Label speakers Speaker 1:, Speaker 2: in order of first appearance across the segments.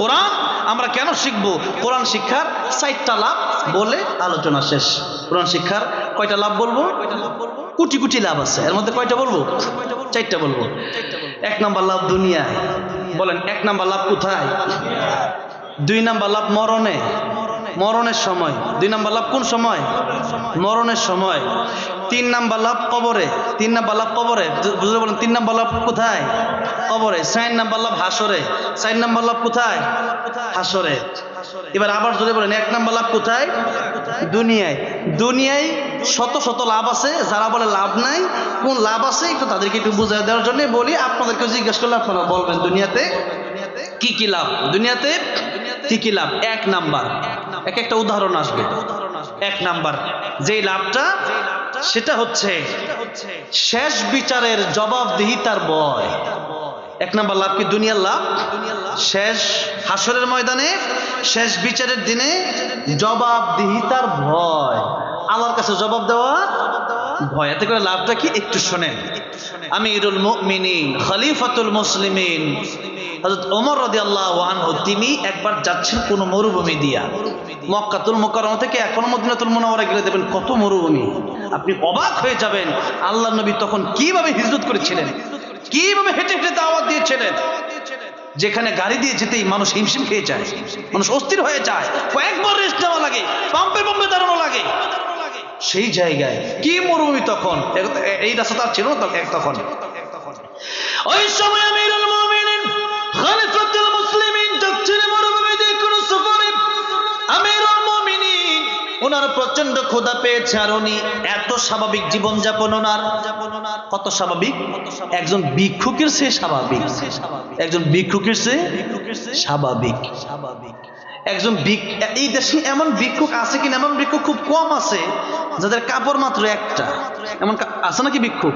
Speaker 1: কোরআন আমরা কেন শিখবো? কোরআন শিক্ষার 4টা লাভ বলে আলোচনা শেষ। কোরআন শিক্ষার কয়টা লাভ বলবো? কোটি কোটি লাভ আছে, এর মধ্যে কয়টা বলবো? 4টা বলবো। 1 নাম্বার লাভ দুনিয়া। বলেন 1 নাম্বার লাভ কোথায়? 2 নাম্বার লাভ মরণে, মরণের সময়। 2 নাম্বার লাভ কোন সময়? মরণের সময়। 3 নাম্বার লাভ কবরে, 3 নাম্বার লাভ কবরে। বুঝতে বলেন 3 নাম্বার লাভ কোথায়? কবরে। 4 নাম্বার লাভ হাসরে। 4 নাম্বার লাভ কোথায়? হাসরে। এবার আবার যদি বলেন 1 নাম্বার লাভ কোথায়? দুনিয়ায়। দুনিয়ায় শত শত লাভ আছে, যারা বলে লাভ নাই, কোন লাভ আছে একটু তাদেরকে একটু বুঝিয়ে দেওয়ার জন্য বলি। আপনাদেরকে জিজ্ঞেস করলে আপনারা বলবেন দুনিয়াতে কি কি লাভ, দুনিয়াতে কি কি লাভ। 1 নাম্বার, এক একটা উদাহরণ আসবে। 1 নাম্বার যে লাভটা, সেটা হচ্ছে শেষ বিচারের জবাবদিহিতার ভয়। 1 নাম্বার লাভ কি? দুনিয়ার লাভ। শেষ হাসরের ময়দানে, শেষ বিচারের দিনে জবাবদিহিতার ভয়, আল্লাহর কাছে জবাব দেওয়া ভয়। এতে করে লাভটা কি একটু শোনেন। আমিরুল মুমিনিন খলিফাতুল মুসলিমিন হযরত ওমর রাদিয়াল্লাহু আনহু তিনি একবার যাচ্ছেন কোন মরুভূমি দিয়া। মক্কাতুল মুকাররমা থেকে এখন মদিনাতুল মুনাওয়ারা গেলে দেখবেন কত মরুভূমি, আপনি অবাক হয়ে যাবেন। আল্লাহর নবী তখন কিভাবে হিজরত করেছিলেন, কিভাবে হেঁটে হেঁটে দাওয়াত দিয়েছিলেন। যেখানে গাড়ি দিয়ে যেতেই মানুষ হিমশিম খেয়ে যায়, মানুষ অস্থির হয়ে যায়, কয়েকবার রেস্ট নেওয়া লাগে, পাম্পে পাম্পে দাঁড়ানো লাগে। সেই জায়গায় কি মরুভূমি তখন, এই রাস্তা তার ছিল না তখন। ওই সময় আমিরুল মুমিনিন খলিফাতুল মুসলিমিন যাচ্ছেন মরুভূমি দিয়ে কোন সফরে। আমিরুল মুমিনিন ওনার প্রচন্ড ক্ষুধা পেয়েছে, আর উনি এত স্বাভাবিক জীবনযাপন ওনার। কত স্বাভাবিক? একজন ভিক্ষুকের চেয়ে স্বাভাবিক, একজন ভিক্ষুকের চেয়ে স্বাভাবিক। একজন এই দেশে এমন ভিক্ষুক আছে কিনা? এমন ভিক্ষুক খুব কম আছে যাদের কাপড় মাত্র একটা। এমন আছে নাকি ভিক্ষুক?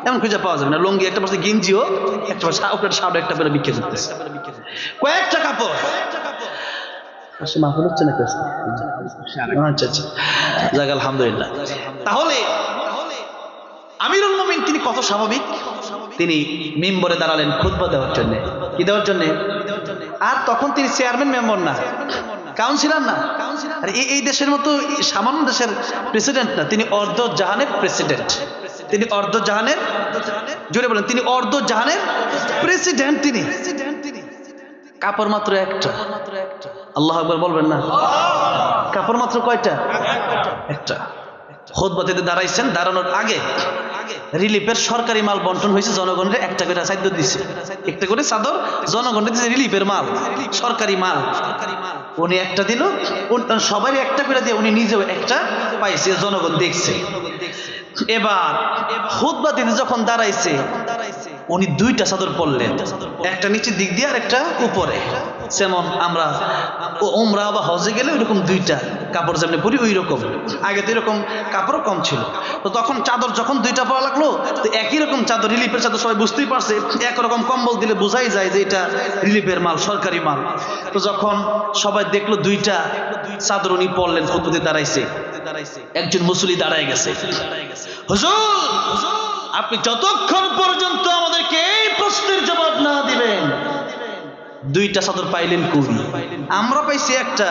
Speaker 1: এমন খুঁজে পাওয়া যাবে না। লুঙ্গি একটা পাশে, গেঞ্জিও একটা পাশে, শার্ট একটা পেলে বিক্রি করতেছে, কয়েকটা কাপড়। মাহফিল হচ্ছে না? আচ্ছা আচ্ছা, যাক আলহামদুলিল্লাহ। তাহলে আমিরুল মুমিন তিনি কত স্বাভাবিক। তিনি মিম্বরে দাঁড়ালেন খুতবা দেওয়ার জন্য। কি দেওয়ার জন্য? আর তখন তিনি চেয়ারম্যান মেম্বার না, কাউন্সিলর না, আর এই দেশের মতো সামান্য দেশের প্রেসিডেন্ট না, তিনি অর্ধ জাহানের প্রেসিডেন্ট। তিনি অর্ধ জাহানের, জোরে বলেন, তিনি অর্ধ জাহানের প্রেসিডেন্ট। তিনি কাপড় মাত্র একটা। আল্লাহু আকবার বলবেন না? কাপড় মাত্র কয়টা? একটা। খুতবা দিতে দাঁড়াইছেন, দাঁড়ানোর আগে রিলিফের সরকারি মাল বন্টন হয়েছে, জনগণের একটা করে চাদর দিচ্ছে, একটা করে চাদর জনগণের দিচ্ছে, রিলিফের মাল, সরকারি মাল। উনি একটা দিল, সবাই একটা করে দিয়ে উনি নিজেও একটা পাইছে, জনগণ দেখছে। এবার খুতবা দিতে যখন দাঁড়াইছে, উনি 2টা চাদর পরলেন, একটা নিচের দিক দিয়ে আর একটা উপরে। যেমন আমরা উমরা বা হজে গেলে ওইরকম 2টা কাপড় যেমন পরি, ওই রকম। আগে তো এরকম কাপড় কম ছিল, তো তখন চাদর যখন 2টা পাওয়া লাগলো, তো একই রকম চাদর, রিলিফের চাদর, সবাই বুঝতেই পারছে একরকম কম্বল দিলে বোঝাই যায় যে এটা রিলিফের মাল, সরকারি মাল। তো যখন সবাই দেখলো 2টা চাদর উনি পরলেন, খুতবাতে দাঁড়াইছে, একজন মুসল্লি দাঁড়ায় গেছে, হুজুর আপনি যতক্ষণ পর্যন্ত আমাদেরকে এই প্রশ্নের জবাব না দিবেন 2টা চাদর পাইলেন কই? আমরা পাইছি একটা।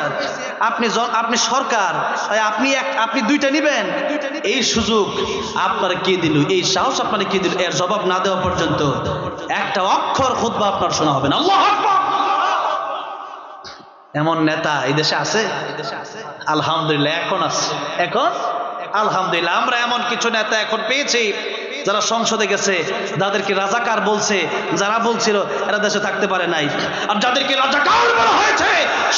Speaker 1: আপনি সরকার, তাই আপনি 2টা নিবেন, এই সুযোগ আপনারা কে দিল, এই সাহস আপনারা কে দিল? এর জবাব না দেওয়া পর্যন্ত একটা অক্ষর খুতবা আপনার শোনা হবে না। আল্লাহু আকবার। এমন নেতা এই দেশে আছে? আলহামদুলিল্লাহ এখন আছে। এখন আলহামদুলিল্লাহ আমরা এমন কিছু নেতা এখন পেয়েছি যারা সংসদে গেছে, যাদেরকে রাজাকার বলছে, যারা বলছিল এরা দেশে থাকতে পারে নাই, আর যাদেরকে রাজাকার বলা হয়েছে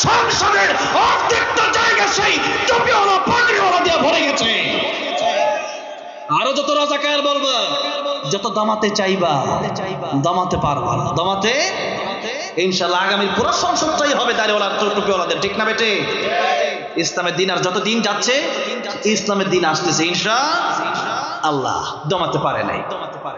Speaker 1: সংসদের অর্ধেকটা জায়গা সেই টুপিওয়ালা পাগড়িওয়ালা দিয়ে ভরে গেছে। আরো যত রাজাকার বলবা, যত দমাতে চাইবা দমাতে পারবা না, দমাতে ইনশাআল্লাহ আগামী পুরো সংসদটাই হবে দাড়িওয়ালা টুপিওয়ালাদের, ঠিক না বেটে? ইসলামের দিন আর যত দিন যাচ্ছে ইসলামের দিন আসতেছে ইনশাআল্লাহ, দমাতে পারে নাই।